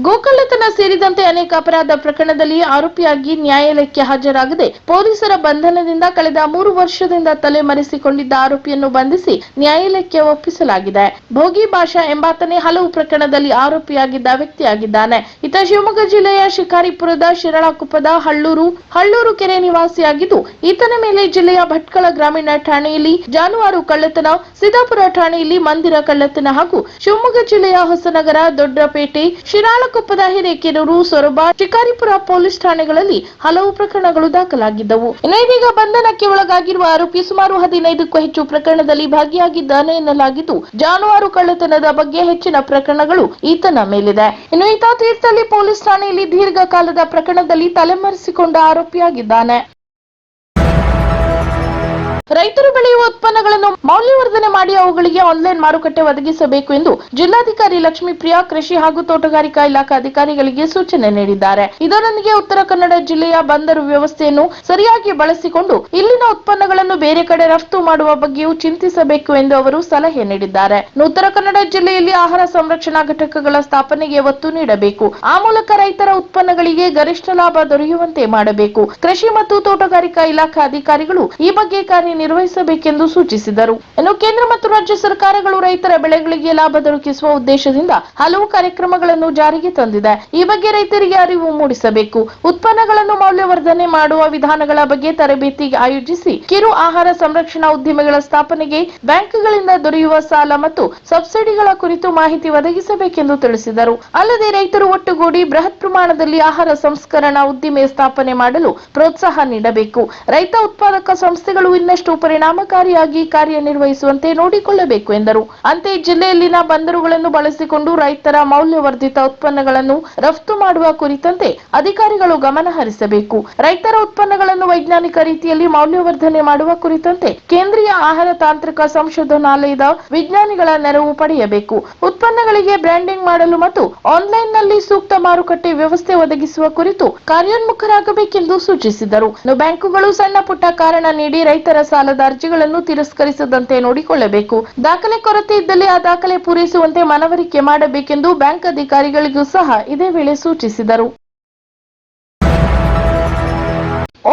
ಗೋಕಳ್ಳತನ ಸೇರಿದಂತೆ ಅನೇಕ ಅಪರಾಧ ಪ್ರಕರಣದಲ್ಲಿ ಆರೋಪಿಯಾಗಿ ನ್ಯಾಯಾಲಯಕ್ಕೆ ಹಾಜರಾಗದೆ ಪೊಲೀಸರ ಬಂಧನದಿಂದ ಕಳೆದ 3 ವರ್ಷದಿಂದ ತಲೆಮರೆಸಿಕೊಂಡಿದ್ದ ಆರೋಪಿಯನ್ನು ಬಂಧಿಸಿ ನ್ಯಾಯಾಲಯಕ್ಕೆ ಒಪ್ಪಿಸಲಾಗಿದೆ. ಭೋಗಿ ಭಾಷಾ ಎಂಬಾತನೇ ಹಲವು ಪ್ರಕರಣದಲ್ಲಿ ಆರೋಪಿಯಾಗಿದ್ದ ವ್ಯಕ್ತಿಯಾಗಿದ್ದಾನೆ. ಈತ ಶಿವಮೊಗ್ಗ ಜಿಲ್ಲೆಯ ಶಿಕಾರಿಪುರದ ಶಿರಾಳಕೊಪ್ಪದ ಹಳ್ಳೂರು ಕೆರೆ ನಿವಾಸಿಯಾಗಿದ್ದು, ಈತನ ಮೇಲೆ ಜಿಲ್ಲೆಯ ಭಟ್ಕಳ ಗ್ರಾಮೀಣ ಠಾಣೆಯಲ್ಲಿ ಜಾನುವಾರು ಕಳ್ಳತನ, ಸಿದ್ದಾಪುರ ಠಾಣೆಯಲ್ಲಿ ಮಂದಿರ ಕಳ್ಳತನ ಹಾಗೂ ಶಿವಮೊಗ್ಗ ಜಿಲ್ಲೆಯ ಹೊಸನಗರ, ದೊಡ್ಡಪೇಟೆ, ಶಿರಾಳಕೊಪ್ಪದ ಹಿರೇಕೆರೂರು, ಸೊರಬ, ಶಿಕಾರಿಪುರ ಪೊಲೀಸ್ ಠಾಣೆಗಳಲ್ಲಿ ಹಲವು ಪ್ರಕರಣಗಳು ದಾಖಲಾಗಿದ್ದವು. ಇನ್ನು ಇದೀಗ ಬಂಧನಕ್ಕೆ ಒಳಗಾಗಿರುವ ಆರೋಪಿ ಸುಮಾರು 15ಕ್ಕೂ ಹೆಚ್ಚು ಪ್ರಕರಣದಲ್ಲಿ ಭಾಗಿಯಾಗಿದ್ದಾನೆ ಎನ್ನಲಾಗಿದ್ದು, ಜಾನುವಾರು ಕಳ್ಳತನದ ಬಗ್ಗೆ ಹೆಚ್ಚಿನ ಪ್ರಕರಣಗಳು ಈತನ ಮೇಲಿದೆ. ಇನ್ನು ಈತ ತೀರ್ಥಹಳ್ಳಿ ಪೊಲೀಸ್ ಠಾಣೆಯಲ್ಲಿ ದೀರ್ಘಕಾಲದ ಪ್ರಕರಣದಲ್ಲಿ ತಲೆಮರೆಸಿಕೊಂಡ ಆರೋಪಿಯಾಗಿದ್ದಾನೆ. ರೈತರು ಬೆಳೆಯುವ ಉತ್ಪನ್ನಗಳನ್ನು ಮೌಲ್ಯವರ್ಧನೆ ಮಾಡಿ ಅವುಗಳಿಗೆ ಆನ್ಲೈನ್ ಮಾರುಕಟ್ಟೆ ಒದಗಿಸಬೇಕು ಎಂದು ಜಿಲ್ಲಾಧಿಕಾರಿ ಲಕ್ಷ್ಮೀಪ್ರಿಯಾ ಕೃಷಿ ಹಾಗೂ ತೋಟಗಾರಿಕಾ ಇಲಾಖಾ ಅಧಿಕಾರಿಗಳಿಗೆ ಸೂಚನೆ ನೀಡಿದ್ದಾರೆ. ಇದರೊಂದಿಗೆ ಉತ್ತರ ಕನ್ನಡ ಜಿಲ್ಲೆಯ ಬಂದರು ವ್ಯವಸ್ಥೆಯನ್ನು ಸರಿಯಾಗಿ ಬಳಸಿಕೊಂಡು ಇಲ್ಲಿನ ಉತ್ಪನ್ನಗಳನ್ನು ಬೇರೆ ಕಡೆ ರಫ್ತು ಮಾಡುವ ಬಗ್ಗೆಯೂ ಚಿಂತಿಸಬೇಕು ಎಂದು ಅವರು ಸಲಹೆ ನೀಡಿದ್ದಾರೆ. ಉತ್ತರ ಕನ್ನಡ ಜಿಲ್ಲೆಯಲ್ಲಿ ಆಹಾರ ಸಂರಕ್ಷಣಾ ಘಟಕಗಳ ಸ್ಥಾಪನೆಗೆ ಒತ್ತು ನೀಡಬೇಕು. ಆ ಮೂಲಕ ರೈತರ ಉತ್ಪನ್ನಗಳಿಗೆ ಗರಿಷ್ಠ ಲಾಭ ದೊರೆಯುವಂತೆ ಮಾಡಬೇಕು. ಕೃಷಿ ಮತ್ತು ತೋಟಗಾರಿಕಾ ಇಲಾಖಾ ಅಧಿಕಾರಿಗಳು ಈ ಬಗ್ಗೆ ನಿರ್ವಹಿಸಬೇಕೆಂದು ಸೂಚಿಸಿದರು. ಇನ್ನು ಕೇಂದ್ರ ಮತ್ತು ರಾಜ್ಯ ಸರ್ಕಾರಗಳು ರೈತರ ಬೆಳೆಗಳಿಗೆ ಲಾಭ ದೊರಕಿಸುವ ಉದ್ದೇಶದಿಂದ ಹಲವು ಕಾರ್ಯಕ್ರಮಗಳನ್ನು ಜಾರಿಗೆ ತಂದಿದೆ. ಈ ಬಗ್ಗೆ ರೈತರಿಗೆ ಅರಿವು ಮೂಡಿಸಬೇಕು. ಉತ್ಪನ್ನಗಳನ್ನು ಮೌಲ್ಯವರ್ಧನೆ ಮಾಡುವ ವಿಧಾನಗಳ ಬಗ್ಗೆ ತರಬೇತಿ ಆಯೋಜಿಸಿ ಕಿರು ಆಹಾರ ಸಂರಕ್ಷಣಾ ಉದ್ದಿಮೆಗಳ ಸ್ಥಾಪನೆಗೆ ಬ್ಯಾಂಕ್ಗಳಿಂದ ದೊರೆಯುವ ಸಾಲ ಮತ್ತು ಸಬ್ಸಿಡಿಗಳ ಕುರಿತು ಮಾಹಿತಿ ಒದಗಿಸಬೇಕೆಂದು ತಿಳಿಸಿದರು. ಅಲ್ಲದೆ ರೈತರು ಒಟ್ಟುಗೂಡಿ ಬೃಹತ್ ಪ್ರಮಾಣದಲ್ಲಿ ಆಹಾರ ಸಂಸ್ಕರಣಾ ಉದ್ದಿಮೆ ಸ್ಥಾಪನೆ ಮಾಡಲು ಪ್ರೋತ್ಸಾಹ ನೀಡಬೇಕು. ರೈತ ಉತ್ಪಾದಕ ಸಂಸ್ಥೆಗಳು ಇನ್ನಷ್ಟು ಪರಿಣಾಮಕಾರಿಯಾಗಿ ಕಾರ್ಯನಿರ್ವಹಿಸುವಂತೆ ನೋಡಿಕೊಳ್ಳಬೇಕು ಎಂದರು. ಅಂತೆಯೇ ಜಿಲ್ಲೆಯಲ್ಲಿನ ಬಂದರುಗಳನ್ನು ಬಳಸಿಕೊಂಡು ರೈತರ ಮೌಲ್ಯವರ್ಧಿತ ಉತ್ಪನ್ನಗಳನ್ನು ರಫ್ತು ಮಾಡುವ ಕುರಿತಂತೆ ಅಧಿಕಾರಿಗಳು ಗಮನ ಹರಿಸಬೇಕು. ರೈತರ ಉತ್ಪನ್ನಗಳನ್ನು ವೈಜ್ಞಾನಿಕ ರೀತಿಯಲ್ಲಿ ಮೌಲ್ಯವರ್ಧನೆ ಮಾಡುವ ಕುರಿತಂತೆ ಕೇಂದ್ರೀಯ ಆಹಾರ ತಾಂತ್ರಿಕ ಸಂಶೋಧನಾಲಯದ ವಿಜ್ಞಾನಿಗಳ ನೆರವು ಪಡೆಯಬೇಕು. ಉತ್ಪನ್ನಗಳಿಗೆ ಬ್ರ್ಯಾಂಡಿಂಗ್ ಮಾಡಲು ಮತ್ತು ಆನ್ಲೈನ್ನಲ್ಲಿ ಸೂಕ್ತ ಮಾರುಕಟ್ಟೆ ವ್ಯವಸ್ಥೆ ಒದಗಿಸುವ ಕುರಿತು ಕಾರ್ಯೋನ್ಮುಖರಾಗಬೇಕೆಂದು ಸೂಚಿಸಿದರು. ಬ್ಯಾಂಕುಗಳು ಸಣ್ಣ ಪುಟ್ಟ ಕಾರಣ ನೀಡಿ ರೈತರ ಸಾಲದ ಅರ್ಜಿಗಳನ್ನು ತಿರಸ್ಕರಿಸದಂತೆ ನೋಡಿಕೊಳ್ಳಬೇಕು. ದಾಖಲೆ ಕೊರತೆ ಇದ್ದಲ್ಲಿ ಆ ದಾಖಲೆ ಪೂರೈಸುವಂತೆ ಮನವರಿಕೆ ಮಾಡಬೇಕೆಂದು ಬ್ಯಾಂಕ್ ಅಧಿಕಾರಿಗಳಿಗೂ ಸಹ ಇದೇ ವೇಳೆ ಸೂಚಿಸಿದರು.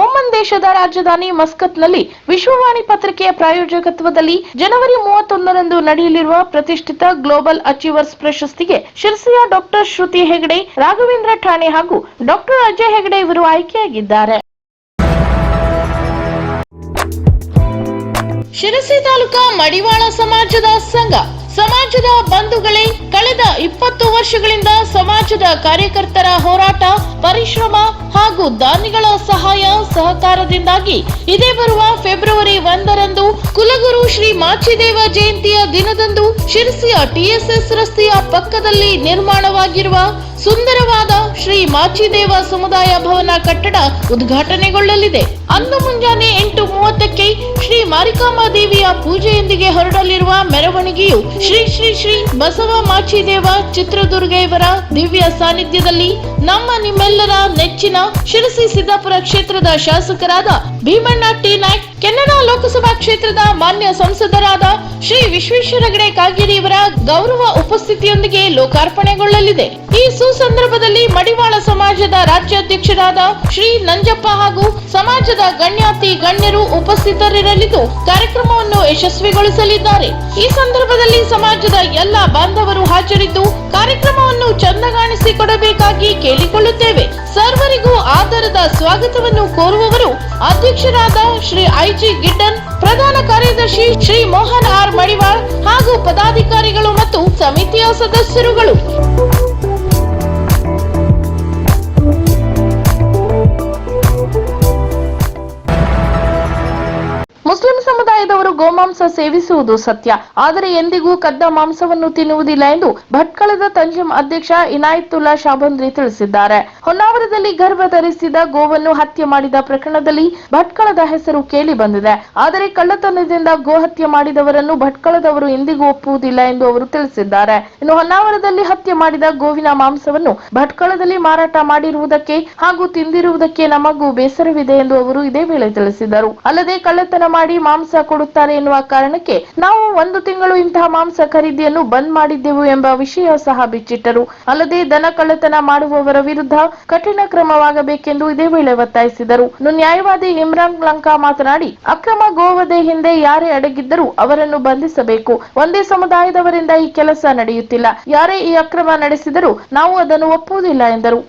ಓಮನ್ ದೇಶದ ರಾಜಧಾನಿ ಮಸ್ಕತ್ನಲ್ಲಿ ವಿಶ್ವವಾಣಿ ಪತ್ರಿಕೆಯ ಪ್ರಾಯೋಜಕತ್ವದಲ್ಲಿ ಜನವರಿ 31ರಂದು ನಡೆಯಲಿರುವ ಪ್ರತಿಷ್ಠಿತ ಗ್ಲೋಬಲ್ ಅಚೀವರ್ಸ್ ಪ್ರಶಸ್ತಿಗೆ ಶಿರಸಿಯ ಡಾಕ್ಟರ್ ಶ್ರುತಿ ಹೆಗಡೆ, ರಾಘವೇಂದ್ರ ಠಾಣೆ ಹಾಗೂ ಡಾಕ್ಟರ್ ಅಜಯ್ ಹೆಗಡೆ ಇವರು ಆಯ್ಕೆಯಾಗಿದ್ದಾರೆ. ಶಿರಸಿ ತಾಲೂಕಾ ಮಡಿವಾಳ ಸಮಾಜದ ಸಂಘ ಸಮಾಜದ ಬಂಧುಗಳೇ, ಕಳೆದ 20 ವರ್ಷಗಳಿಂದ ಸಮಾಜದ ಕಾರ್ಯಕರ್ತರ ಹೋರಾಟ, ಪರಿಶ್ರಮ ಹಾಗೂ ದಾನಿಗಳ ಸಹಾಯ ಸಹಕಾರದಿಂದಾಗಿ ಇದೇ ಬರುವ ಫೆಬ್ರವರಿ 1ರಂದು ಕುಲಗುರು ಶ್ರೀ ಮಾಚಿದೇವ ಜಯಂತಿಯ ದಿನದಂದು ಶಿರಸಿಯ ಟಿಎಸ್ಎಸ್ ರಸ್ತೆಯ ಪಕ್ಕದಲ್ಲಿ ನಿರ್ಮಾಣವಾಗಿರುವ ಸುಂದರವಾದ ಶ್ರೀ ಮಾಚಿದೇವ ಸಮುದಾಯ ಭವನ ಕಟ್ಟಡ ಉದ್ಘಾಟನೆಗೊಳ್ಳಲಿದೆ. ಅಂದು ಮುಂಜಾನೆ 8:30ಕ್ಕೆ ಶ್ರೀ ಮಾರಿಕಾಂಬಾ ದೇವಿಯ ಪೂಜೆಯೊಂದಿಗೆ ಹೊರಡಲಿರುವ ಮೆರವಣಿಗೆಯು ಶ್ರೀ ಶ್ರೀ ಶ್ರೀ ಬಸವ ಮಾಚಿದೇವ ಚಿತ್ರದುರ್ಗ ಇವರ ದಿವ್ಯ ಸಾನ್ನಿಧ್ಯದಲ್ಲಿ ನಿಮ್ಮೆಲ್ಲರ ನೆಚ್ಚಿನ ಶಿರಸಿ ಸಿದ್ದಾಪುರ ಕ್ಷೇತ್ರದ ಶಾಸಕರಾದ ಭೀಮಣ್ಣ ಟಿ ನಾಯ್ಕ್, ಕೆನಡಾ ಲೋಕಸಭಾ ಕ್ಷೇತ್ರದ ಮಾನ್ಯ ಸಂಸದರಾದ ಶ್ರೀ ವಿಶ್ವೇಶ್ವರ ಹೆಗಡೆ ಕಾಗೇರಿ ಇವರ ಗೌರವ ಉಪಸ್ಥಿತಿಯೊಂದಿಗೆ ಲೋಕಾರ್ಪಣೆಗೊಳ್ಳಲಿದೆ. ಈ ಸುಸಂದರ್ಭದಲ್ಲಿ ಮಡಿವಾಳ ಸಮಾಜದ ರಾಜ್ಯಾಧ್ಯಕ್ಷರಾದ ಶ್ರೀ ನಂಜಪ್ಪ ಹಾಗೂ ಸಮಾಜದ ಗಣ್ಯಾತಿ ಗಣ್ಯರು ಉಪಸ್ಥಿತರಿರಲಿದ್ದು ಕಾರ್ಯಕ್ರಮವನ್ನು ಯಶಸ್ವಿಗೊಳಿಸಲಿದ್ದಾರೆ. ಈ ಸಂದರ್ಭದಲ್ಲಿ ಸಮಾಜದ ಎಲ್ಲ ಬಾಂಧವರು ಹಾಜರಿದ್ದು ಕಾರ್ಯಕ್ರಮವನ್ನು ಚಂದಗಾಣಿಸಿಕೊಡಬೇಕಾಗಿ ಕೇಳಿಕೊಳ್ಳುತ್ತೇವೆ. ಸರ್ವರಿಗೂ ಆದರದ ಸ್ವಾಗತವನ್ನು ಕೋರುವವರು ಅಧ್ಯಕ್ಷರಾದ ಶ್ರೀ ಐಜಿ ಗಿಡ್ಡನ್, ಪ್ರಧಾನ ಕಾರ್ಯದರ್ಶಿ ಶ್ರೀ ಮೋಹನ್ ಆರ್ ಮಡಿವಾಳ್ ಹಾಗೂ ಪದಾಧಿಕಾರಿಗಳು ಮತ್ತು ಸಮಿತಿಯ ಸದಸ್ಯರುಗಳು. ಮುಸ್ಲಿಂ ಸಮುದಾಯದವರು ಗೋಮಾಂಸ ಸೇವಿಸುವುದು ಸತ್ಯ, ಆದರೆ ಎಂದಿಗೂ ಕದ್ದ ಮಾಂಸವನ್ನು ತಿನ್ನುವುದಿಲ್ಲ ಎಂದು ಭಟ್ಕಳದ ತಂಜಿಮ್ ಅಧ್ಯಕ್ಷ ಇನಾಯತುಲ್ಲಾ ಶಾಬಂದ್ರಿ ತಿಳಿಸಿದ್ದಾರೆ. ಹೊನ್ನಾವರದಲ್ಲಿ ಗರ್ಭ ಧರಿಸಿದ ಗೋವನ್ನು ಹತ್ಯೆ ಮಾಡಿದ ಪ್ರಕರಣದಲ್ಲಿ ಭಟ್ಕಳದ ಹೆಸರು ಕೇಳಿ ಬಂದಿದೆ. ಆದರೆ ಕಳ್ಳತನದಿಂದ ಗೋ ಹತ್ಯೆ ಮಾಡಿದವರನ್ನು ಭಟ್ಕಳದವರು ಎಂದಿಗೂ ಒಪ್ಪುವುದಿಲ್ಲ ಎಂದು ಅವರು ತಿಳಿಸಿದ್ದಾರೆ. ಇನ್ನು ಹೊನ್ನಾವರದಲ್ಲಿ ಹತ್ಯೆ ಮಾಡಿದ ಗೋವಿನ ಮಾಂಸವನ್ನು ಭಟ್ಕಳದಲ್ಲಿ ಮಾರಾಟ ಮಾಡಿರುವುದಕ್ಕೆ ಹಾಗೂ ತಿಂದಿರುವುದಕ್ಕೆ ನಮಗೂ ಬೇಸರವಿದೆ ಎಂದು ಅವರು ಇದೇ ವೇಳೆ ತಿಳಿಸಿದರು. ಅಲ್ಲದೆ ಕಳ್ಳತನ ಮಾಡಿ ಮಾಂಸ ಕೊಡುತ್ತಾರೆ ಎನ್ನುವ ಕಾರಣಕ್ಕೆ ನಾವು 1 ತಿಂಗಳು ಇಂತಹ ಮಾಂಸ ಖರೀದಿಯನ್ನು ಬಂದ್ ಮಾಡಿದ್ದೆವು ಎಂಬ ವಿಷಯ ಸಹ ಬಿಚ್ಚಿಟ್ಟರು. ಅಲ್ಲದೆ ದನ ಕಳ್ಳತನ ಮಾಡುವವರ ವಿರುದ್ಧ ಕಠಿಣ ಕ್ರಮವಾಗಬೇಕೆಂದು ಇದೇ ವೇಳೆ ಒತ್ತಾಯಿಸಿದರು. ನ್ಯಾಯವಾದಿ ಇಮ್ರಾನ್ ಲಂಕಾ ಮಾತನಾಡಿ, ಅಕ್ರಮ ಗೋವಧೆ ಹಿಂದೆ ಯಾರೇ ಅಡಗಿದ್ದರೂ ಅವರನ್ನು ಬಂಧಿಸಬೇಕು. ಒಂದೇ ಸಮುದಾಯದವರಿಂದ ಈ ಕೆಲಸ ನಡೆಯುತ್ತಿಲ್ಲ. ಯಾರೇ ಈ ಅಕ್ರಮ ನಡೆಸಿದರೂ ನಾವು ಅದನ್ನು ಒಪ್ಪುವುದಿಲ್ಲ ಎಂದರು.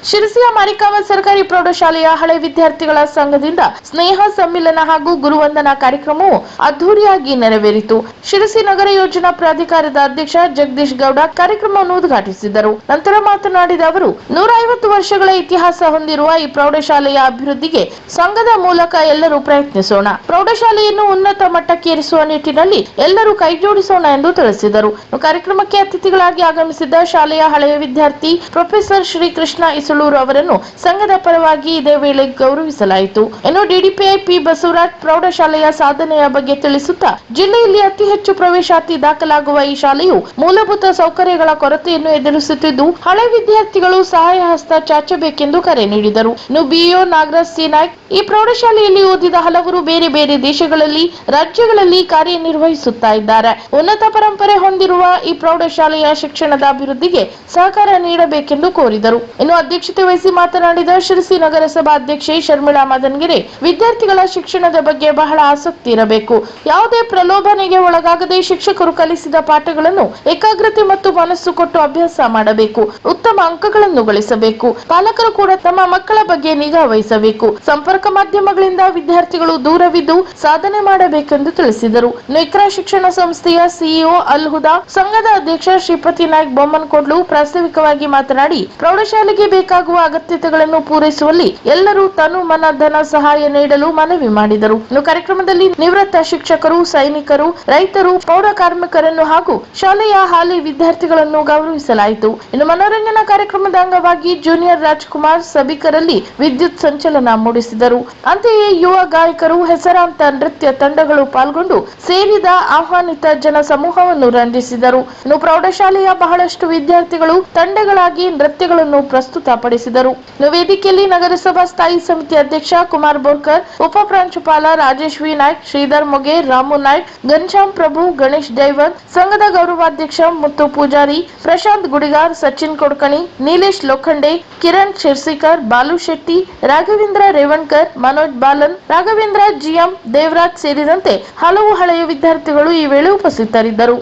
ಶಿರಸಿಯ ಮಾರಿಕಾವಲ್ ಸರ್ಕಾರಿ ಪ್ರೌಢಶಾಲೆಯ ಹಳೆ ವಿದ್ಯಾರ್ಥಿಗಳ ಸಂಘದಿಂದ ಸ್ನೇಹ ಸಮ್ಮಿಲನ ಹಾಗೂ ಗುರುವಂದನಾ ಕಾರ್ಯಕ್ರಮವು ಅದ್ದೂರಿಯಾಗಿ ನೆರವೇರಿತು. ಶಿರಸಿ ನಗರ ಯೋಜನಾ ಪ್ರಾಧಿಕಾರದ ಅಧ್ಯಕ್ಷ ಜಗದೀಶ್ ಗೌಡ ಕಾರ್ಯಕ್ರಮವನ್ನು ಉದ್ಘಾಟಿಸಿದರು. ನಂತರ ಮಾತನಾಡಿದ ಅವರು, 150 ವರ್ಷಗಳ ಇತಿಹಾಸ ಹೊಂದಿರುವ ಈ ಪ್ರೌಢಶಾಲೆಯ ಅಭಿವೃದ್ಧಿಗೆ ಸಂಘದ ಮೂಲಕ ಎಲ್ಲರೂ ಪ್ರಯತ್ನಿಸೋಣ. ಪ್ರೌಢಶಾಲೆಯನ್ನು ಉನ್ನತ ಮಟ್ಟಕ್ಕೇರಿಸುವ ನಿಟ್ಟಿನಲ್ಲಿ ಎಲ್ಲರೂ ಕೈಜೋಡಿಸೋಣ ಎಂದು ತಿಳಿಸಿದರು. ಕಾರ್ಯಕ್ರಮಕ್ಕೆ ಅತಿಥಿಗಳಾಗಿ ಆಗಮಿಸಿದ್ದ ಶಾಲೆಯ ಹಳೆಯ ವಿದ್ಯಾರ್ಥಿ ಪ್ರೊಫೆಸರ್ ಶ್ರೀಕೃಷ್ಣ ಇಸಳೂರು ಅವರನ್ನು ಸಂಘದ ಪರವಾಗಿ ಇದೇ ವೇಳೆ ಗೌರವಿಸಲಾಯಿತು. ಇನ್ನು ಡಿಡಿಪಿಐ ಪಿ ಬಸವರಾಜ್ ಪ್ರೌಢಶಾಲೆಯ ಸಾಧನೆಯ ಬಗ್ಗೆ ತಿಳಿಸುತ್ತಾ, ಜಿಲ್ಲೆಯಲ್ಲಿ ಅತಿ ಹೆಚ್ಚು ಪ್ರವೇಶಾತಿ ದಾಖಲಾಗುವ ಈ ಶಾಲೆಯು ಮೂಲಭೂತ ಸೌಕರ್ಯಗಳ ಕೊರತೆಯನ್ನು ಎದುರಿಸುತ್ತಿದ್ದು, ಹಳೆ ವಿದ್ಯಾರ್ಥಿಗಳು ಸಹಾಯ ಹಸ್ತ ಚಾಚಬೇಕೆಂದು ಕರೆ ನೀಡಿದರು. ಇನ್ನು ಬಿಇಒ ನಾಗರಾಜ್ ಸಿ ನಾಯ್ಕ್, ಈ ಪ್ರೌಢಶಾಲೆಯಲ್ಲಿ ಓದಿದ ಹಲವರು ಬೇರೆ ಬೇರೆ ದೇಶಗಳಲ್ಲಿ, ರಾಜ್ಯಗಳಲ್ಲಿ ಕಾರ್ಯನಿರ್ವಹಿಸುತ್ತಾ ಇದ್ದಾರೆ. ಉನ್ನತ ಪರಂಪರೆ ಹೊಂದಿರುವ ಈ ಪ್ರೌಢಶಾಲೆಯ ಶಿಕ್ಷಣದ ಅಭಿವೃದ್ಧಿಗೆ ಸಹಕಾರ ನೀಡಬೇಕೆಂದು ಕೋರಿದರು. ಇನ್ನು ಅಧ್ಯಕ್ಷತೆ ವಹಿಸಿ ಮಾತನಾಡಿದ ಶಿರಸಿ ನಗರಸಭಾ ಅಧ್ಯಕ್ಷೆ ಶರ್ಮಿಳಾ ಮದನ್ಗಿರೆ, ವಿದ್ಯಾರ್ಥಿಗಳ ಶಿಕ್ಷಣದ ಬಗ್ಗೆ ಬಹಳ ಆಸಕ್ತಿ ಇರಬೇಕು. ಯಾವುದೇ ಪ್ರಲೋಭನೆಗೆ ಒಳಗಾಗದೆ ಶಿಕ್ಷಕರು ಕಲಿಸಿದ ಪಾಠಗಳನ್ನು ಏಕಾಗ್ರತೆ ಮತ್ತು ಮನಸ್ಸು ಕೊಟ್ಟು ಅಭ್ಯಾಸ ಮಾಡಬೇಕು. ಉತ್ತಮ ಅಂಕಗಳನ್ನು ಗಳಿಸಬೇಕು. ಪಾಲಕರು ಕೂಡ ತಮ್ಮ ಮಕ್ಕಳ ಬಗ್ಗೆ ನಿಗಾ ವಹಿಸಬೇಕು. ಸಂಪರ್ಕ ಮಾಧ್ಯಮಗಳಿಂದ ವಿದ್ಯಾರ್ಥಿಗಳು ದೂರವಿದ್ದು ಸಾಧನೆ ಮಾಡಬೇಕೆಂದು ತಿಳಿಸಿದರು. ಇಕ್ರಾ ಶಿಕ್ಷಣ ಸಂಸ್ಥೆಯ ಸಿಇಒ ಅಲ್ ಹುದಾ, ಸಂಘದ ಅಧ್ಯಕ್ಷ ಶ್ರೀಪತಿ ನಾಯ್ಕ್ ಬೊಮ್ಮನಕೊಡ್ಲು ಪ್ರಾಸ್ತಾವಿಕವಾಗಿ ಮಾತನಾಡಿ, ಪ್ರೌಢಶಾಲೆಗೆ ಬೇಕಾಗುವ ಅಗತ್ಯತೆಗಳನ್ನು ಪೂರೈಸುವಲ್ಲಿ ಎಲ್ಲರೂ ತನು ಮನ ಧನ ಸಹಾಯ ನೀಡಲು ಮನವಿ ಮಾಡಿದರು. ಇನ್ನು ಕಾರ್ಯಕ್ರಮದಲ್ಲಿ ನಿವೃತ್ತ ಶಿಕ್ಷಕರು, ಸೈನಿಕರು, ರೈತರು, ಪೌರ ಕಾರ್ಮಿಕರನ್ನು ಹಾಗೂ ಶಾಲೆಯ ಹಾಲಿ ವಿದ್ಯಾರ್ಥಿಗಳನ್ನು ಗೌರವಿಸಲಾಯಿತು. ಇನ್ನು ಮನೋರಂಜನಾ ಕಾರ್ಯಕ್ರಮದ ಅಂಗವಾಗಿ ಜೂನಿಯರ್ ರಾಜ್ಕುಮಾರ್ ಸಭಿಕರಲ್ಲಿ ವಿದ್ಯುತ್ ಸಂಚಲನ ಮೂಡಿಸಿದರು. ಅಂತೆಯೇ ಯುವ ಗಾಯಕರು, ಹೆಸರಾಂತ ನೃತ್ಯ ತಂಡಗಳು ಪಾಲ್ಗೊಂಡು ಸೇರಿದ ಆಹ್ವಾನಿತ ಜನ ಸಮೂಹವನ್ನು ರಂಜಿಸಿದರು. ಇನ್ನು ಪ್ರೌಢಶಾಲೆಯ ಬಹಳಷ್ಟು ವಿದ್ಯಾರ್ಥಿಗಳು ತಂಡಗಳಾಗಿ ನೃತ್ಯಗಳನ್ನು ಪ್ರಸ್ತುತಪಡಿಸಿದರು. ವೇದಿಕೆಯಲ್ಲಿ ನಗರಸಭಾ ಸ್ಥಾಯಿ ಸಮಿತಿ ಅಧ್ಯಕ್ಷ ಕುಮಾರ್ ಬೋರ್ಕರ್, ಉಪ ಪ್ರಾಂಶುಪಾಲ ರಾಜೇಶ್ ವಿ ನಾಯ್ಕ್, ಶ್ರೀಧರ್ ಮೊಗೆ, ರಾಮು ನಾಯ್ಕ್, ಘನಶ್ಯಾಮ್ ಪ್ರಭು, ಗಣೇಶ್ ಡೈವರ್, ಸಂಘದ ಗೌರವಾಧ್ಯಕ್ಷ ಮುತ್ತು ಪೂಜಾರಿ, ಪ್ರಶಾಂತ್ ಗುಡಿಗಾರ್, ಸಚಿನ್ ಕೊಡ್ಕಣಿ, ನೀಲೇಶ್ ಲೋಖಂಡೆ, ಕಿರಣ್ ಶಿರ್ಸಿಕರ್, ಬಾಲು ಶೆಟ್ಟಿ, ರಾಘವೇಂದ್ರ ರೇವಣ್ಕರ್, ಮನೋಜ್ ಬಾಲನ್, ರಾಘವೇಂದ್ರ ಜಿಎಂ, ದೇವರಾಜ್ ಸೇರಿದಂತೆ ಹಲವು ಹಳೆಯ ವಿದ್ಯಾರ್ಥಿಗಳು ಈ ವೇಳೆ ಉಪಸ್ಥಿತರಿದ್ದರು.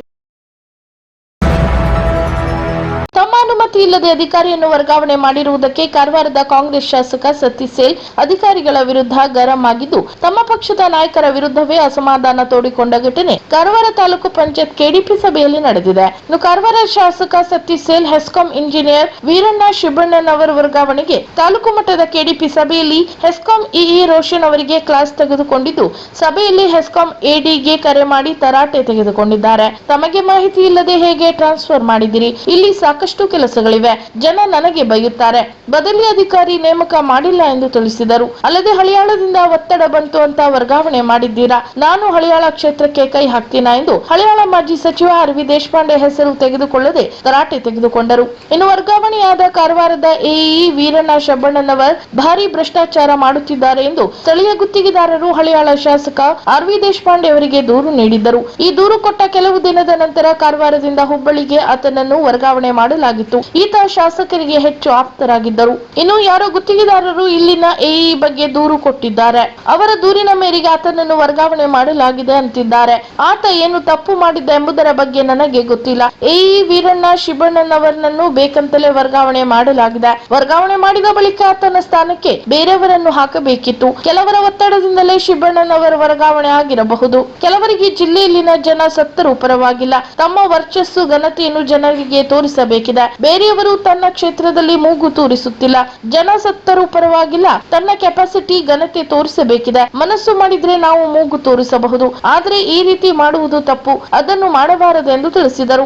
ತಮ್ಮ ಅನುಮತಿ ಇಲ್ಲದೆ ಅಧಿಕಾರಿಯನ್ನು ವರ್ಗಾವಣೆ ಮಾಡಿರುವುದಕ್ಕೆ ಕಾರವಾರದ ಕಾಂಗ್ರೆಸ್ ಶಾಸಕ ಸತೀಶ್ ಸೇಲ್ ಅಧಿಕಾರಿಗಳ ವಿರುದ್ಧ ಗರಂ ಆಗಿದ್ದು, ತಮ್ಮ ಪಕ್ಷದ ನಾಯಕರ ವಿರುದ್ಧವೇ ಅಸಮಾಧಾನ ತೋಡಿಕೊಂಡ ಘಟನೆ ಕಾರವಾರ ತಾಲೂಕು ಪಂಚಾಯತ್ ಕೆಡಿಪಿ ಸಭೆಯಲ್ಲಿ ನಡೆದಿದೆ. ಇನ್ನು ಕಾರವಾರ ಶಾಸಕ ಸತೀಶ್ ಸೇಲ್ ಹೆಸ್ಕಾಂ ಇಂಜಿನಿಯರ್ ವೀರಣ್ಣ ಶಿಬಣ್ಣನವರ ವರ್ಗಾವಣೆಗೆ ತಾಲೂಕು ಮಟ್ಟದ ಕೆಡಿಪಿ ಸಭೆಯಲ್ಲಿ ಹೆಸ್ಕಾಂ ಇಇ ರೋಷನ್ ಅವರಿಗೆ ಕ್ಲಾಸ್ ತೆಗೆದುಕೊಂಡಿದ್ದು, ಸಭೆಯಲ್ಲಿ ಹೆಸ್ಕಾಂ ಎಡಿಗೆ ಕರೆ ಮಾಡಿ ತರಾಟೆ ತೆಗೆದುಕೊಂಡಿದ್ದಾರೆ. ತಮಗೆ ಮಾಹಿತಿ ಇಲ್ಲದೆ ಹೇಗೆ ಟ್ರಾನ್ಸ್ಫರ್ ಮಾಡಿದಿರಿ? ಇಲ್ಲಿ ಸಾಕಷ್ಟು ಕೆಲಸಗಳಿವೆ. ಜನ ನನಗೆ ಬೈಯುತ್ತಾರೆ. ಬದಲಿ ಅಧಿಕಾರಿ ನೇಮಕ ಮಾಡಿಲ್ಲ ಎಂದು ತಿಳಿಸಿದರು. ಅಲ್ಲದೆ ಹಳಿಯಾಳದಿಂದ ಒತ್ತಡ ಬಂತು ಅಂತ ವರ್ಗಾವಣೆ ಮಾಡಿದ್ದೀರಾ? ನಾನು ಹಳಿಯಾಳ ಕ್ಷೇತ್ರಕ್ಕೆ ಕೈ ಹಾಕ್ತೀನಾ ಎಂದು ಹಳಿಯಾಳ ಮಾಜಿ ಸಚಿವ ಆರ್ ವಿ ದೇಶಪಾಂಡೆ ಹೆಸರು ತೆಗೆದುಕೊಳ್ಳದೆ ತರಾಟೆ ತೆಗೆದುಕೊಂಡರು. ಇನ್ನು ವರ್ಗಾವಣೆಯಾದ ಕಾರವಾರದ ಎಇಇ ವೀರಣ್ಣ ಶಬ್ಬಣ್ಣನವರ್ ಭಾರಿ ಭ್ರಷ್ಟಾಚಾರ ಮಾಡುತ್ತಿದ್ದಾರೆ ಎಂದು ಸ್ಥಳೀಯ ಗುತ್ತಿಗೆದಾರರು ಹಳಿಯಾಳ ಶಾಸಕ ಆರ್ ವಿ ದೇಶಪಾಂಡೆ ಅವರಿಗೆ ದೂರು ನೀಡಿದ್ದರು. ಈ ದೂರು ಕೊಟ್ಟ ಕೆಲವು ದಿನದ ನಂತರ ಕಾರವಾರದಿಂದ ಹುಬ್ಬಳ್ಳಿಗೆ ಆತನನ್ನು ವರ್ಗಾವಣೆ ಮಾಡಲಾಗಿತ್ತು. ಈತ ಶಾಸಕರಿಗೆ ಹೆಚ್ಚು ಆಪ್ತರಾಗಿದ್ದರು. ಇನ್ನು ಯಾರೋ ಗುತ್ತಿಗೆದಾರರು ಇಲ್ಲಿನ ಎಇಇ ಬಗ್ಗೆ ದೂರು ಕೊಟ್ಟಿದ್ದಾರೆ. ಅವರ ದೂರಿನ ಮೇರೆಗೆ ಆತನನ್ನು ವರ್ಗಾವಣೆ ಮಾಡಲಾಗಿದೆ ಅಂತಿದ್ದಾರೆ. ಆತ ಏನು ತಪ್ಪು ಮಾಡಿದ್ದ ಎಂಬುದರ ಬಗ್ಗೆ ನನಗೆ ಗೊತ್ತಿಲ್ಲ. ಎಇಇ ವೀರಣ್ಣ ಶಿಬಣ್ಣನವರನ್ನು ಬೇಕಂತಲೇ ವರ್ಗಾವಣೆ ಮಾಡಲಾಗಿದೆ. ವರ್ಗಾವಣೆ ಮಾಡಿದ ಬಳಿಕ ಆತನ ಸ್ಥಾನಕ್ಕೆ ಬೇರೆಯವರನ್ನು ಹಾಕಬೇಕಿತ್ತು. ಕೆಲವರ ಒತ್ತಡದಿಂದಲೇ ಶಿಬಣ್ಣನವರ ವರ್ಗಾವಣೆ ಆಗಿರಬಹುದು. ಕೆಲವರಿಗೆ ಜಿಲ್ಲೆಯಲ್ಲಿನ ಜನ ಸತ್ತರೂ ಪರವಾಗಿಲ್ಲ, ತಮ್ಮ ವರ್ಚಸ್ಸು ಘನತೆಯನ್ನು ಜನರಿಗೆ ತೋರಿಸಬೇಕಿದೆ. ಬೇರೆಯವರು ತನ್ನ ಕ್ಷೇತ್ರದಲ್ಲಿ ಮೂಗು ತೂರಿಸುತ್ತಿಲ್ಲ. ಜನ ಸತ್ತರೂ ಪರವಾಗಿಲ್ಲ, ತನ್ನ ಕೆಪಾಸಿಟಿ ಘನತೆ ತೋರಿಸಬೇಕಿದೆ. ಮನಸ್ಸು ಮಾಡಿದ್ರೆ ನಾವು ಮೂಗು ತೋರಿಸಬಹುದು, ಆದ್ರೆ ಈ ರೀತಿ ಮಾಡುವುದು ತಪ್ಪು. ಅದನ್ನು ಮಾಡಬಾರದು ಎಂದು ತಿಳಿಸಿದರು.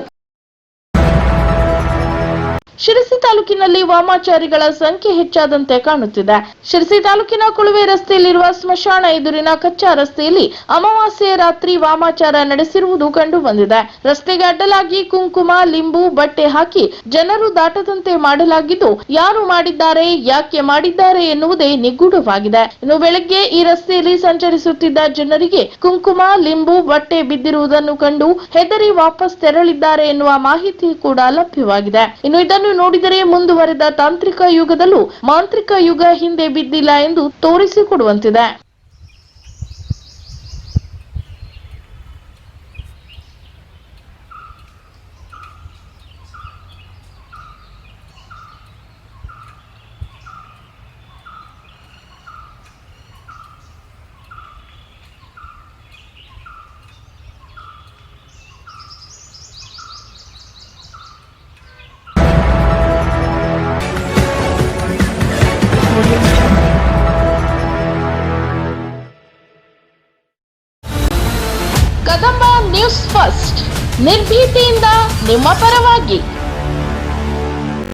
ಶಿರಸಿ ತಾಲೂಕಿನಲ್ಲಿ ವಾಮಾಚಾರಿಗಳ ಸಂಖ್ಯೆ ಹೆಚ್ಚಾದಂತೆ ಕಾಣುತ್ತಿದೆ. ಶಿರಸಿ ತಾಲೂಕಿನ ಕುಳುವೆ ರಸ್ತೆಯಲ್ಲಿರುವ ಸ್ಮಶಾನ ಎದುರಿನ ಕಚ್ಚಾ ರಸ್ತೆಯಲ್ಲಿ ಅಮಾವಾಸ್ಯೆ ರಾತ್ರಿ ವಾಮಾಚಾರ ನಡೆಸಿರುವುದು ಕಂಡು ಬಂದಿದೆ. ರಸ್ತೆಗೆ ಅಡ್ಡಲಾಗಿ ಕುಂಕುಮ, ಲಿಂಬು, ಬಟ್ಟೆ ಹಾಕಿ ಜನರು ದಾಟದಂತೆ ಮಾಡಲಾಗಿದ್ದು, ಯಾರು ಮಾಡಿದ್ದಾರೆ, ಯಾಕೆ ಮಾಡಿದ್ದಾರೆ ಎನ್ನುವುದೇ ನಿಗೂಢವಾಗಿದೆ. ಇನ್ನು ಬೆಳಗ್ಗೆ ಈ ರಸ್ತೆಯಲ್ಲಿ ಸಂಚರಿಸುತ್ತಿದ್ದ ಜನರಿಗೆ ಕುಂಕುಮ, ಲಿಂಬು, ಬಟ್ಟೆ ಬಿದ್ದಿರುವುದನ್ನು ಕಂಡು ಹೆದರಿ ವಾಪಸ್ ತೆರಳಿದ್ದಾರೆ ಎನ್ನುವ ಮಾಹಿತಿ ಕೂಡ ಲಭ್ಯವಾಗಿದೆ. ಇನ್ನು ಇದನ್ನು ನೋಡಿದರೆ ಮುಂದುವರೆದ ತಾಂತ್ರಿಕ ಯುಗದಲ್ಲೂ ಮಾಂತ್ರಿಕ ಯುಗ ಹಿಂದೆ ಬಿದ್ದಿಲ್ಲ ಎಂದು ತೋರಿಸಿಕೊಡುವಂತಿದೆ. ಕದಂಬ ನ್ಯೂಸ್ ಫಸ್ಟ್, ನಿರ್ಭೀತಿಯಿಂದ ನಿಮ್ಮ ಪರವಾಗಿ.